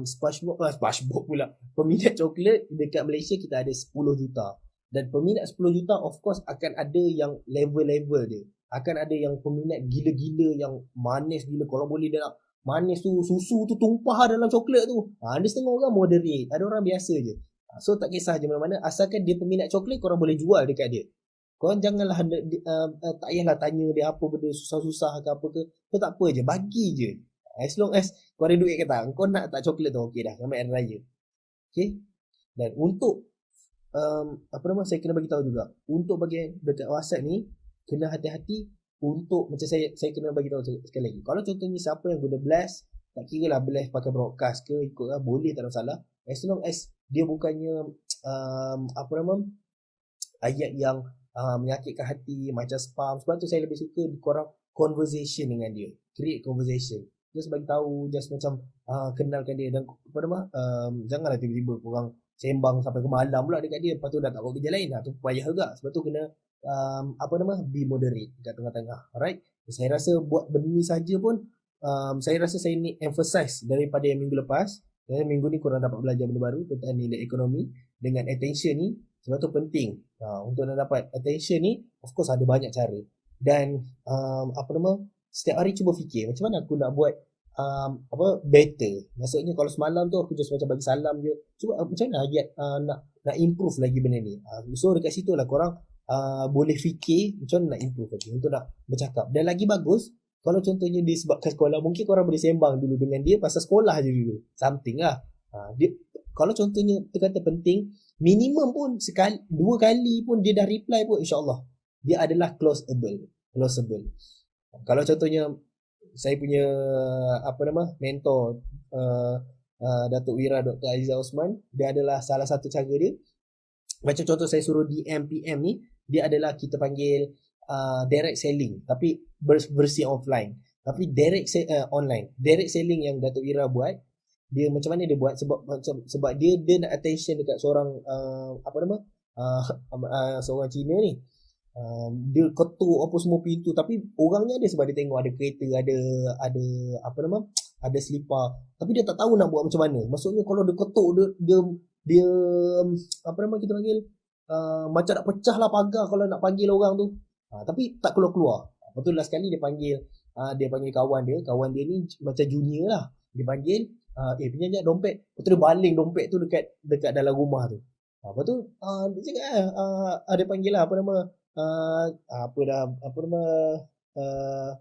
SpongeBob pula. Peminat coklat dekat Malaysia kita ada 10 juta. Dan peminat 10 juta of course akan ada yang level-level dia. Akan ada yang peminat gila-gila yang manis gila. Kalau boleh dia nak manis tu, susu tu tumpah dalam coklat tu. Ada setengah orang moderate, ada orang biasa je. So tak kisah je mana-mana, asalkan dia peminat coklat, korang boleh jual dekat dia. Korang janganlah tak payahlah tanya dia apa benda susah-susah ke apa ke. So tak apa je, bagi je. As long as kau ada duit kata, kau nak tak coklat tu, okey dah, sampai hari raya. Okay. Dan untuk saya kena bagi tahu juga, untuk bagian dekat WhatsApp ni kena hati-hati. Untuk macam saya kena bagi tahu sekali lagi, kalau contohnya siapa yang guna blast, tak kira lah blast pakai broadcast ke ikut lah, boleh, tak ada masalah, as long as dia bukannya ayat yang menyakitkan hati macam spam. Sebab tu saya lebih suka korang conversation dengan dia, create conversation, just bagi tahu, just macam kenalkan dia. Dan janganlah tiba-tiba korang sembang sampai ke malam pula dekat dia, lepas tu dah tak buat kerja lain, tu payah juga. Sebab tu kena be moderate dekat tengah-tengah. Alright, saya rasa buat benda ni saja pun saya rasa saya ni emphasize daripada yang minggu lepas. Dan minggu ni korang dapat belajar benda baru tentang nilai ekonomi dengan attention ni. Sebab tu penting untuk nak dapat attention ni, of course ada banyak cara. Dan setiap hari cuba fikir macam mana aku nak buat better. Maksudnya kalau semalam tu aku just macam bagi salam je, cuba macam mana nak improve lagi benda ni. So dekat situ lah korang boleh fikir macam mana nak improve lagi untuk nak bercakap. Dan lagi bagus kalau contohnya disebabkan sekolah, mungkin korang boleh sembang dulu dengan dia pasal sekolah je dulu, something lah. Kalau contohnya kata penting, minimum pun sekali, 2 kali pun dia dah reply pun, insyaAllah dia adalah closeable. Kalau contohnya saya punya mentor Datuk Wira Dr. Aizah Osman, dia adalah salah satu cara dia. Macam contoh saya suruh DM PM ni, dia adalah kita panggil direct selling, tapi versi offline. Tapi online. Direct selling yang Datuk Wira buat, dia macam mana dia buat, sebab dia nak attention dekat seorang seorang Cina ni. Dia ketuk apa semua pintu, tapi orangnya ada sebab dia tengok ada kereta, ada selipar, tapi dia tak tahu nak buat macam mana. Maksudnya kalau dia ketuk, dia kita panggil macam nak pecah lah pagar kalau nak panggil orang tu, tapi tak keluar. Lepas tu last sekali dia panggil kawan dia ni macam junior lah, dia panggil pinjam je dompet. Lepas tu dia baling dompet tu dekat dalam rumah tu. Lepas tu dia cakap ada panggil lah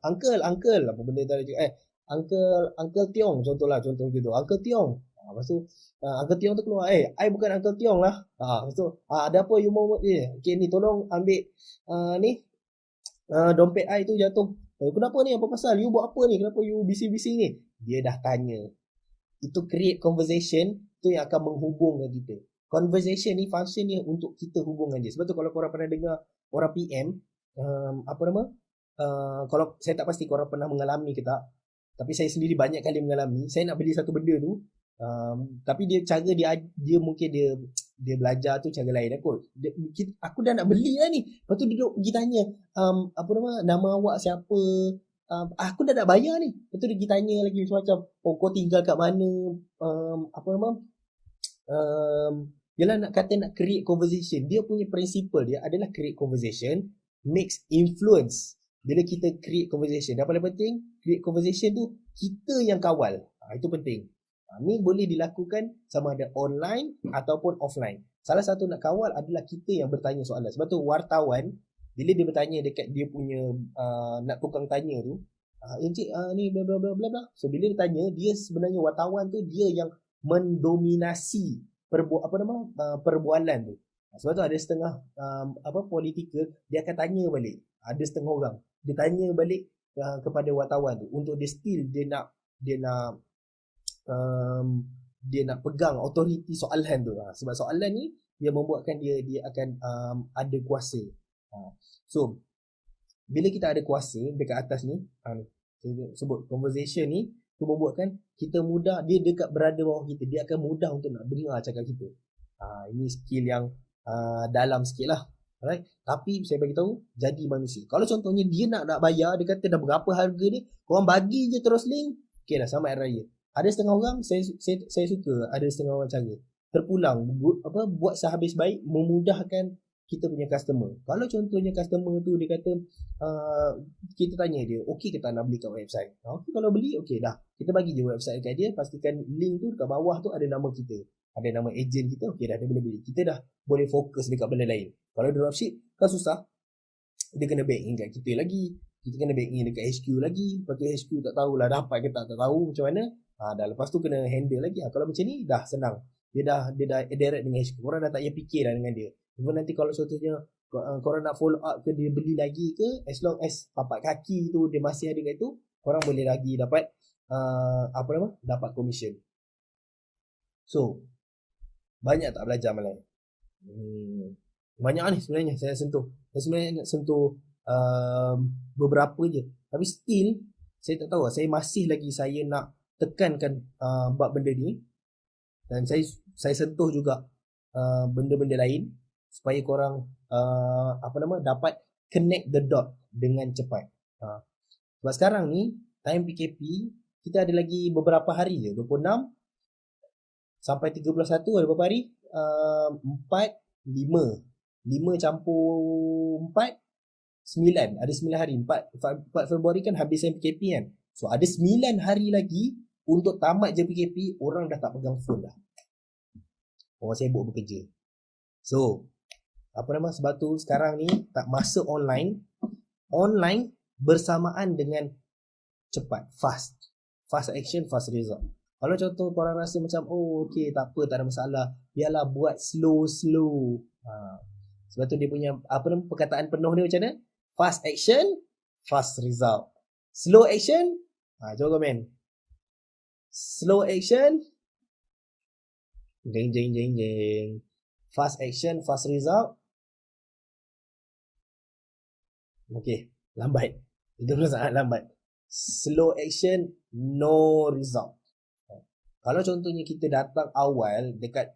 uncle apa benda tadi, uncle Tiong, contoh gitu, uncle Tiong. Lepas tu uncle Tiong tu keluar, I bukan uncle Tiong lah. Lepas tu ada apa you mau okay, ni tolong ambil ni dompet I tu jatuh. Kenapa ni, apa pasal, you buat apa ni, kenapa you bising-bising ni. Dia dah tanya. Itu create conversation tu yang akan menghubungkan kita. Conversation ni function ni untuk kita hubungkan dia. Sebab tu kalau korang pernah dengar orang PM, kalau saya tak pasti korang pernah mengalami ke tak, tapi saya sendiri banyak kali mengalami. Saya nak beli satu benda tu, tapi cara dia mungkin dia belajar tu cara lain. Aku dah nak beli lah ni, lepas tu dia pergi tanya nama awak siapa, aku dah nak bayar ni. Lepas tu dia pergi tanya lagi macam-macam, kau tinggal kat mana, Yalah, nak create conversation. Dia punya principle dia adalah create conversation, makes influence. Bila kita create conversation, dan paling penting, create conversation tu kita yang kawal. Itu penting. Ni boleh dilakukan sama ada online ataupun offline. Salah satu nak kawal adalah kita yang bertanya soalan. Sebab tu wartawan, bila dia bertanya dekat dia punya nak tukang tanya tu, encik ni bla bla bla bla. So bila dia tanya, dia sebenarnya wartawan tu dia yang mendominasi perbualan tu. Sebab tu ada setengah political, dia akan tanya balik. Ada setengah orang dia tanya balik kepada wartawan tu untuk dia still dia nak pegang authority soalan tu. Sebab soalan ni dia membuatkan dia akan ada kuasa. So bila kita ada kuasa dekat atas ni, saya sebut conversation ni, tu membuatkan kita mudah, dia dekat berada bawah kita, dia akan mudah untuk nak dengar cakap kita. Ini skill yang dalam sikit lah. Alright. Tapi saya bagi tahu, jadi manusia. Kalau contohnya dia nak bayar, dia kata dah berapa harga ni, korang bagi je terus link, okay dah, selamat hari raya. Ada setengah orang, saya suka ada setengah orang cara terpulang, buat sehabis baik, memudahkan kita punya customer. Kalau contohnya customer tu dia kata, kita tanya dia, okey ke tak nak beli kat website? Okay, kalau beli, okey dah, kita bagi je website kat dia, pastikan link tu kat bawah tu ada nama kita, ada nama ejen kita, okey dah, dia boleh beli. Kita dah boleh fokus dekat benda lain. Kalau dropship kan susah, dia kena back in kat kita lagi, kita kena back in dekat HQ lagi, lepas tu HQ tak tahulah dapat ke tak tahu macam mana. Dah lepas tu kena handle lagi. Kalau macam ni dah senang, dia dah direct dengan HQ, korang dah tak payah fikir dah dengan dia. Even nanti kalau contohnya korang nak follow up ke dia beli lagi ke, as long as tapak kaki tu dia masih ada kat tu, korang boleh lagi dapat dapat commission. So banyak tak belajar Malay? Banyak ni sebenarnya saya sentuh. Saya sebenarnya nak sentuh beberapa je, tapi still saya tak tahu, saya masih lagi saya nak tekankan bab benda ni, dan saya sentuh juga benda-benda lain supaya korang dapat connect the dot dengan cepat. Sebab sekarang ni time PKP kita ada lagi beberapa hari je, 26 sampai 31 ada berapa hari? 5 campur 4 9, ada 9 hari. 4 Februari kan habis PKP kan. So ada 9 hari lagi untuk tamat je PKP. Orang dah tak pegang phone dah, orang sibuk bekerja. So sebab tu sekarang ni tak masa online bersamaan dengan cepat, fast action, fast result. Kalau contoh korang rasa macam okey tak apa, tak ada masalah, biarlah buat slow. Sebab tu dia punya perkataan penuh dia macam mana? Fast action, fast result. Slow action, cuba komen. Slow action, jeng. Fast action, fast result. Okey, lambat. Itu sangat lambat. Slow action, no result. Kalau contohnya kita datang awal dekat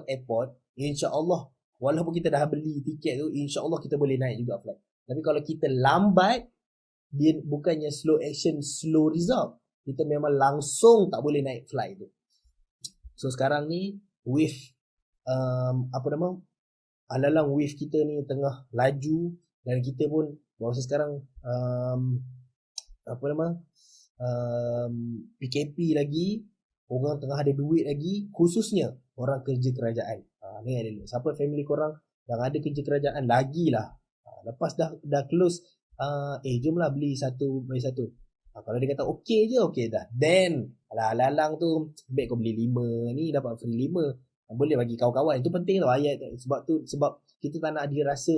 airport, insya-Allah walaupun kita dah beli tiket tu, insya-Allah kita boleh naik juga flight. Tapi kalau kita lambat, dia bukannya slow action, slow result. Kita memang langsung tak boleh naik flight tu. So sekarang ni wave alalang wave kita ni tengah laju, dan kita pun masa sekarang PKP lagi, orang tengah ada duit lagi, khususnya orang kerja kerajaan. Ni ada siapa family korang yang ada kerja kerajaan lagilah. Lepas dah close jomlah beli satu beli satu. Kalau dia kata okey je, okey dah. Then alang tu baik kau beli 5 ni dapat free 5. Boleh bagi kawan-kawan. Itu penting tau ayat. Sebab kita tak nak dia rasa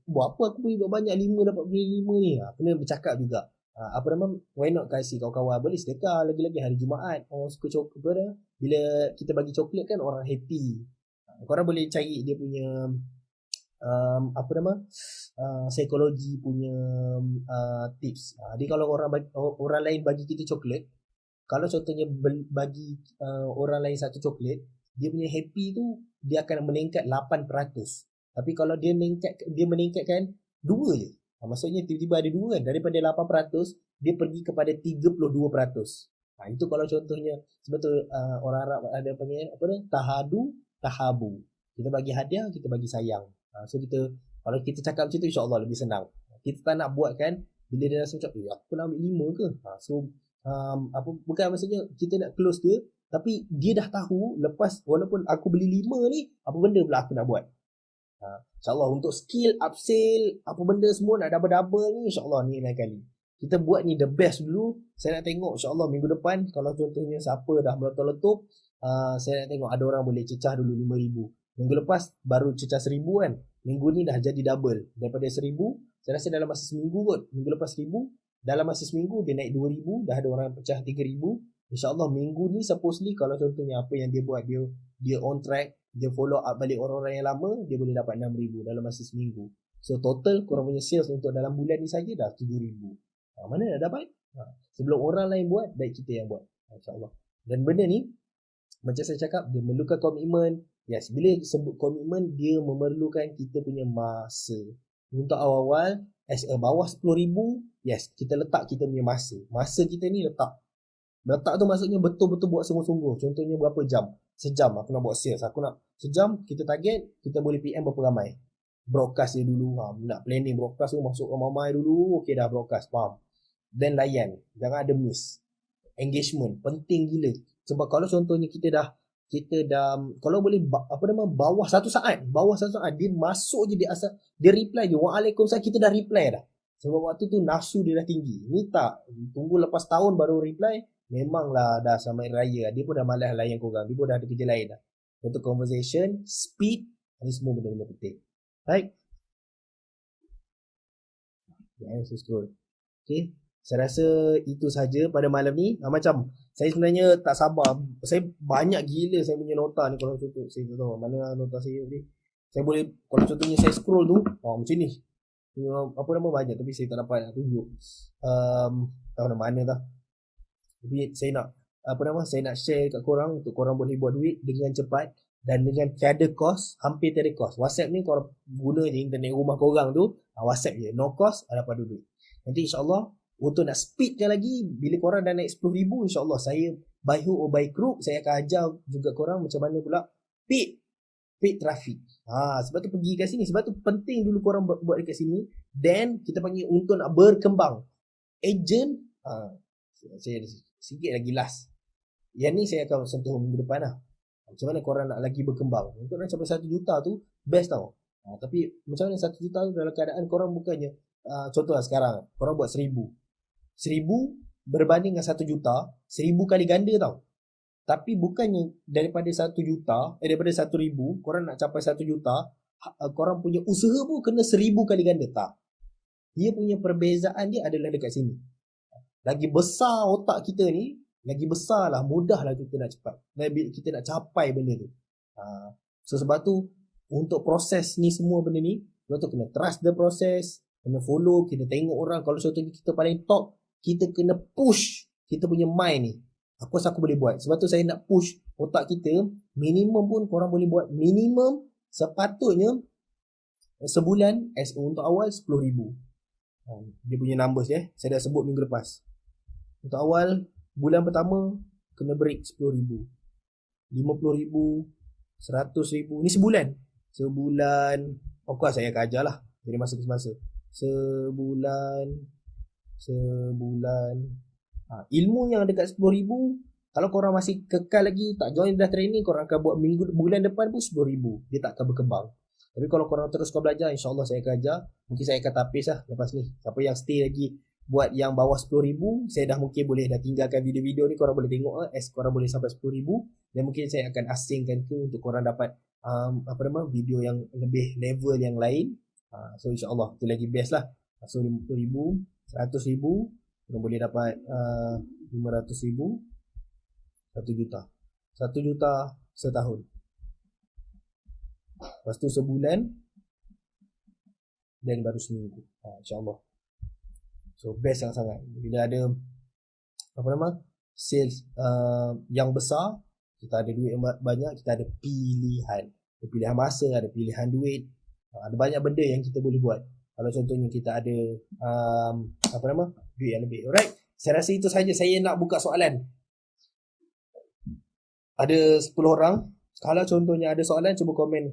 buat apa aku beli banyak 5 dapat beli 5 ni. Kena bercakap juga. Apa nama, why not kasih kawan-kawan, boleh sedekah lagi-lagi hari Jumaat. Orang suka coklat dah. Bila kita bagi coklat kan orang happy. Korang boleh cari dia punya apa nama, psikologi punya tips. Jadi kalau orang lain bagi kita coklat, kalau contohnya bagi orang lain satu coklat, dia punya happy tu dia akan meningkat 8%. Tapi kalau dia meningkatkan 2 je. Maksudnya tiba-tiba ada 2 kan, daripada 8% dia pergi kepada 32%. Itu kalau contohnya. Sebab tu orang Arab ada panggil apa ni, tahadu tahabu. Kita bagi hadiah, kita bagi sayang. So kita, kalau kita cakap macam tu, insya-Allah lebih senang. Kita tak nak buat kan, bila dia rasa macam aku nak ambil 5 ke. So apa, bukan maksudnya kita nak close dia, tapi dia dah tahu lepas walaupun aku beli 5 ni, apa benda pula aku nak buat. InsyaAllah untuk skill, upsell, apa benda semua nak double-double ni, insyaAllah ni lain kali. Kita buat ni the best dulu. Saya nak tengok insyaAllah minggu depan, kalau contohnya siapa dah meletup-letup, saya nak tengok ada orang boleh cecah dulu 5,000. Minggu lepas baru cecah 1,000 kan. Minggu ni dah jadi double. Daripada 1,000, saya rasa dalam masa seminggu kot. Minggu lepas 1,000, dalam masa seminggu dia naik 2,000, dah ada orang pecah 3,000. InsyaAllah minggu ni supposedly kalau contohnya apa yang dia buat, dia on track, dia follow up balik orang-orang yang lama, dia boleh dapat 6,000 dalam masa seminggu. So total korang punya sales untuk dalam bulan ni saja dah 7,000. Mana nak dapat? Sebelum orang lain buat, baik kita yang buat. InsyaAllah. Dan benda ni, macam saya cakap, dia memerlukan komitmen. Yes, bila sebut komitmen, dia memerlukan kita punya masa. Untuk awal-awal, as a bawah 10,000, yes, kita letak kita punya masa. Masa kita ni letak. Letak tu maksudnya betul-betul buat sungguh-sungguh. Contohnya berapa jam? Sejam aku nak buat sales. Aku nak sejam, kita target, kita boleh PM berapa ramai. Broadcast dia dulu. Nak planning broadcast tu, masuk ramai dulu. Okay dah broadcast, faham. Then layan. Jangan ada miss. Engagement, penting gila. Sebab kalau contohnya kita dah kalau boleh bawah 1 saat, dia masuk je, dia reply je, waalaikumsalam, kita dah reply dah. Sebab waktu tu nafsu dia dah tinggi. Ni tak, tunggu lepas tahun baru reply, memanglah dah sama raya, dia pun dah malas layan korang, dia pun dah ada kerja lain dah. Untuk conversation, speed, ni semua benda-benda penting. Right? So scroll. Okay, saya rasa itu saja pada malam ni. Macam saya sebenarnya tak sabar. Saya banyak gila saya punya nota ni. Kalau contoh saya tak tahu mana nota saya ni. Saya boleh, kalau contohnya saya scroll tu, macam ni. Apa nama banyak, tapi saya tak dapat nak tunjuk. Tahu nama mana dah. Tapi saya nak saya nak share kat korang untuk korang boleh buat duit dengan cepat dan dengan tiada cost, hampir tiada cost. WhatsApp ni korang guna je internet rumah korang tu, WhatsApp je, no cost, dapat duit. Nanti insyaAllah untuk nak speedkan lagi, bila korang dah naik 10,000, insyaAllah saya by hook or by crook, saya akan ajar juga korang macam mana pula paid traffic. Sebab tu pergi kat sini. Sebab tu penting dulu korang buat dekat sini. Then kita panggil untuk nak berkembang. Agent, saya sikit lagi last. Yang ni saya akan sentuh minggu depan lah. Macam mana korang nak lagi berkembang. Untuk nak capai 1 juta tu best tau. Tapi macam mana 1 juta tu dalam keadaan korang bukannya, contoh lah sekarang korang buat 1,000 berbanding dengan 1 juta, 1,000 kali ganda tau. Tapi bukannya daripada 1 juta, daripada 1,000 korang nak capai 1 juta, korang punya usaha pun kena 1,000 kali ganda. Tak. Dia punya perbezaan dia adalah dekat sini. Lagi besar otak kita ni, lagi besar lah, mudah lah kita nak cepat. Kita nak capai benda tu. So sebab tu, untuk proses ni semua benda ni, sebab tu kena trust the process, kena follow, kita tengok orang. Kalau contohnya kita paling top, kita kena push kita punya mind ni. Apa aku boleh buat? Sebab tu saya nak push otak kita. Minimum pun korang boleh buat. Minimum sepatutnya sebulan untuk awal 10,000. Dia punya numbers saya dah sebut minggu lepas. Untuk awal bulan pertama kena break 10,000, 50,000, 100,000. Ni sebulan. Of course saya akan ajar lah dari masa ke masa. Sebulan. Ilmu yang dekat 10,000, kalau korang masih kekal lagi, tak join dah training, korang akan buat bulan depan pun 10,000. Dia tak akan berkembang. Tapi kalau korang teruskan belajar, insyaAllah saya akan ajar. Mungkin saya akan tapis lah lepas ni. Siapa yang stay lagi buat yang bawah 10,000, saya dah mungkin boleh dah tinggalkan video-video ni. Korang boleh tengok lah, korang boleh sampai 10,000. Dan mungkin saya akan asingkan tu untuk korang dapat video yang lebih level yang lain. So insyaAllah tu lagi best lah. So 50,000, 100,000, korang boleh dapat 500,000, 1 juta. 1 juta setahun. Lepas tu sebulan, dan baru seminggu. InsyaAllah. So best sangat-sangat. Bila ada sales yang besar, kita ada duit yang banyak, kita ada pilihan. Ada pilihan masa, ada pilihan duit. Ada banyak benda yang kita boleh buat. Kalau contohnya kita ada duit yang lebih. Alright. Saya rasa itu saja. Saya nak buka soalan. Ada 10 orang. Kalau contohnya ada soalan, cuba komen.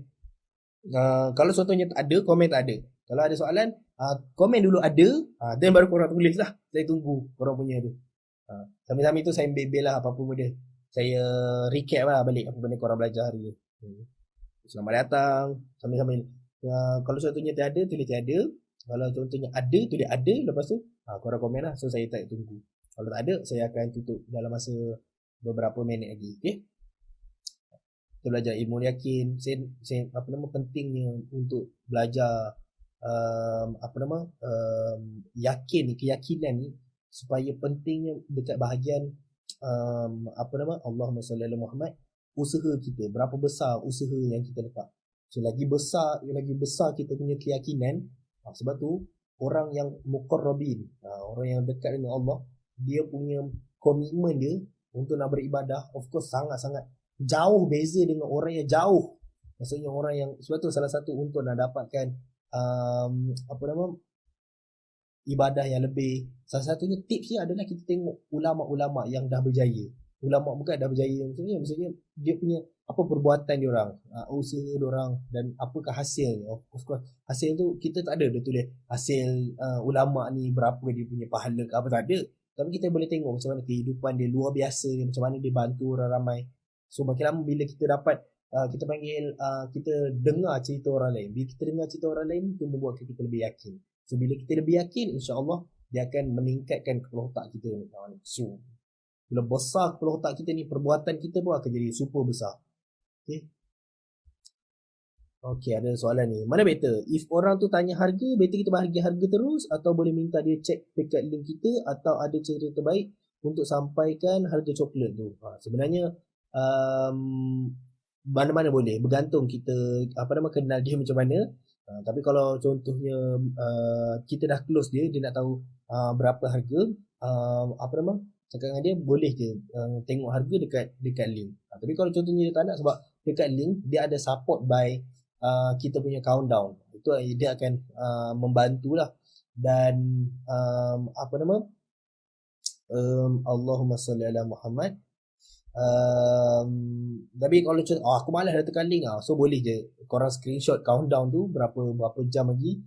Kalau contohnya tak ada, komen tak ada. Kalau ada soalan, komen dulu ada, dan baru korang tulis lah. Saya tunggu korang punya tu. Sambil-sambil tu saya bebel lah apa-apa benda. Saya recap lah balik apa benda korang belajar hari ni. Selamat datang. Sambil-sambil. Kalau contohnya tiada, tulis tiada. Kalau contohnya ada, tulis ada. Lepas tu, korang komen lah. So saya tak tunggu. Kalau tak ada, saya akan tutup dalam masa beberapa minit lagi. Okay? Kita belajar ilmu yakin. Saya pentingnya untuk belajar yakin ni, keyakinan ni, supaya pentingnya dekat bahagian Allahumma salli ala Muhammad, usaha kita, berapa besar usaha yang kita letak. So lagi besar kita punya keyakinan. Sebab tu orang yang muqarrabin, orang yang dekat dengan Allah, dia punya komitmen dia untuk nak beribadah, of course sangat-sangat jauh beza dengan orang yang jauh. Maksudnya orang yang, sebab tu salah satu untuk nak dapatkan ibadah yang lebih, salah satunya tips dia adalah kita tengok ulama-ulama yang dah berjaya. Ulama bukan dah berjaya maksudnya dia punya apa perbuatan dia orang, usaha dia orang, dan apakah hasil. Of course hasil tu kita tak ada dia tulis hasil ulama ni berapa dia punya pahala ke apa, tak ada. Tapi kita boleh tengok macam mana kehidupan dia luar biasa, macam mana dia bantu orang ramai. So makin lama bila kita dapat kita panggil kita dengar cerita orang lain. Bila kita dengar cerita orang lain, itu membuatkan kita lebih yakin. So bila kita lebih yakin, insya-Allah dia akan meningkatkan kepala otak kita. So bila besar kepala otak kita ni, perbuatan kita pun akan jadi super besar. Okay, ada soalan ni. Mana better? If orang tu tanya harga, better kita bagi harga terus, atau boleh minta dia check dekat link kita, atau ada cara terbaik untuk sampaikan harga coklat tu? Sebenarnya mana-mana boleh, bergantung kita kenal dia macam mana. Tapi kalau contohnya kita dah close dia nak tahu berapa harga, cakap dengan dia, boleh je tengok harga dekat link. Tapi kalau contohnya dia tak nak, sebab dekat link dia ada support by kita punya countdown, itu dia akan membantulah. Dan Allahumma salli ala Muhammad. Tapi kalau aku malas dah tekan link, so boleh je korang screenshot countdown tu berapa jam lagi,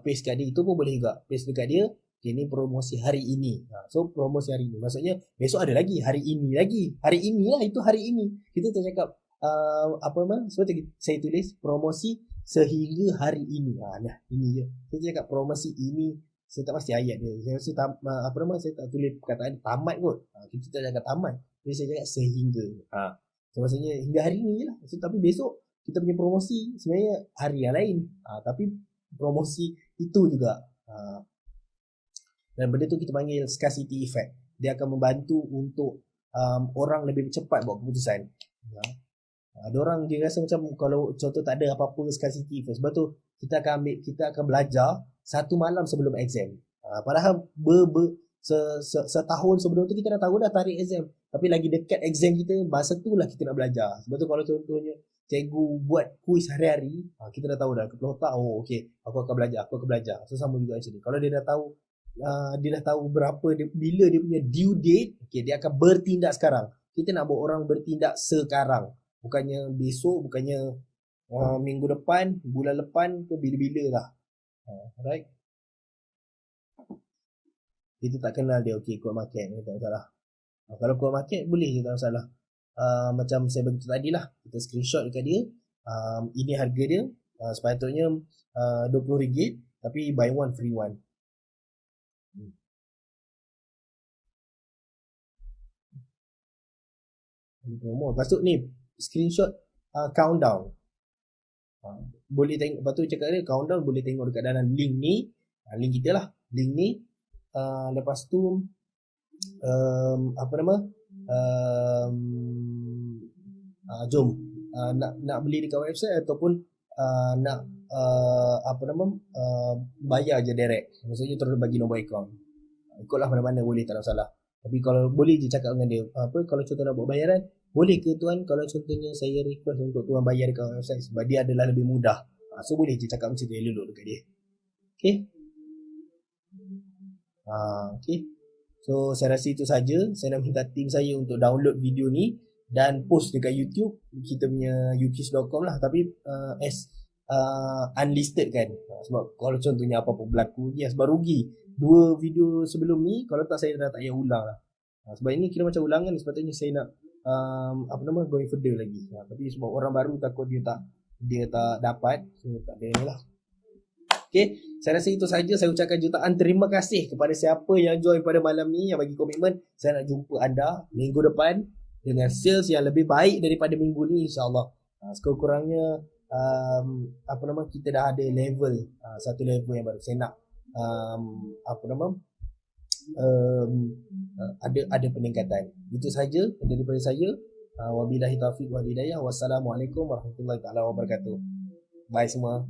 paste kat dia. Itu pun boleh juga, paste dekat dia. Okay, ni promosi hari ini. So promosi hari ini maksudnya besok ada lagi, hari ini lah, itu hari ini. Kita tak cakap so saya tulis promosi sehingga hari ini. Nah, ini je. Saya cakap promosi ini, saya tak pasti ayat dia. Saya rasa saya tak tulis perkataan tamat kot. Kita tak cakap tamat. Jadi saya cakap sehingga. So maksudnya hingga hari ni je lah. So, tapi besok kita punya promosi sebenarnya hari yang lain. Tapi promosi itu juga. Dan benda tu kita panggil scarcity effect. Dia akan membantu untuk orang lebih cepat buat keputusan. Ada orang dia rasa macam kalau contoh tak ada apa-apa scarcity effect. Sebab tu kita akan belajar satu malam sebelum exam. Padahal setahun sebelum tu kita dah tahu dah tarikh exam. Tapi lagi dekat exam kita, masa tu lah kita nak belajar. Sebab tu kalau contohnya cikgu buat kuis hari-hari, kita dah tahu dah kepala otak, okey, aku akan belajar. So sama juga macam ni. Kalau dia dah tahu bila dia punya due date, okey, dia akan bertindak sekarang. Kita nak buat orang bertindak sekarang. Bukannya besok, bukannya minggu depan, bulan depan, tu bila-bila lah. Alright. Kita tak kenal dia, okey, ikut market ni tak masalah. Kalau ikut market boleh je, tak masalah. Macam saya bagi tadi lah, kita screenshot dekat dia, ini harga dia, Sepatutnya RM20 tapi buy one free one. Promo. Lepas tu ni screenshot countdown. Boleh tengok, lepas tu cakap dia countdown boleh tengok dekat dalam link ni. Link kita lah. Link ni. Lepas tu apa nama? Jom nak beli dekat website ataupun nak apa nama? Bayar je direct. Maksudnya terus bagi nombor akaun. Ikutlah mana-mana boleh, tak ada masalah. Tapi kalau boleh je cakap dengan dia, kalau contoh nak buat bayaran, boleh ke tuan kalau contohnya saya request untuk tuan bayar dekat website sebab dia adalah lebih mudah. So boleh je cakap macam tu, elok dekat dia. Okay. Okay. So saya rasa itu saja. Saya nak minta tim saya untuk download video ni dan post dekat YouTube kita punya ukis.com lah, tapi as unlisted kan, sebab kalau contohnya apa-apa berlaku dia sebab rugi. 2 video sebelum ni kalau tak saya dah tak payah ulang lah. Sebab ini kira macam ulangan, sepatutnya saya nak apa nama going further lagi. Tapi sebab orang baru takut dia tak dapat, so tak ada ni lah. Okay, saya rasa itu saja. Saya ucapkan jutaan terima kasih kepada siapa yang join pada malam ni, yang bagi komitmen. Saya nak jumpa anda minggu depan dengan sales yang lebih baik daripada minggu ni, insyaAllah. Sekurang-kurangnya apa nama, kita dah ada level, satu level yang baru. Saya nak apa nama, ada peningkatan. Itu saja daripada saya. Wabillahi taufiq wal hidayah. Wassalamualaikum warahmatullahi taala wabarakatuh. Bye semua.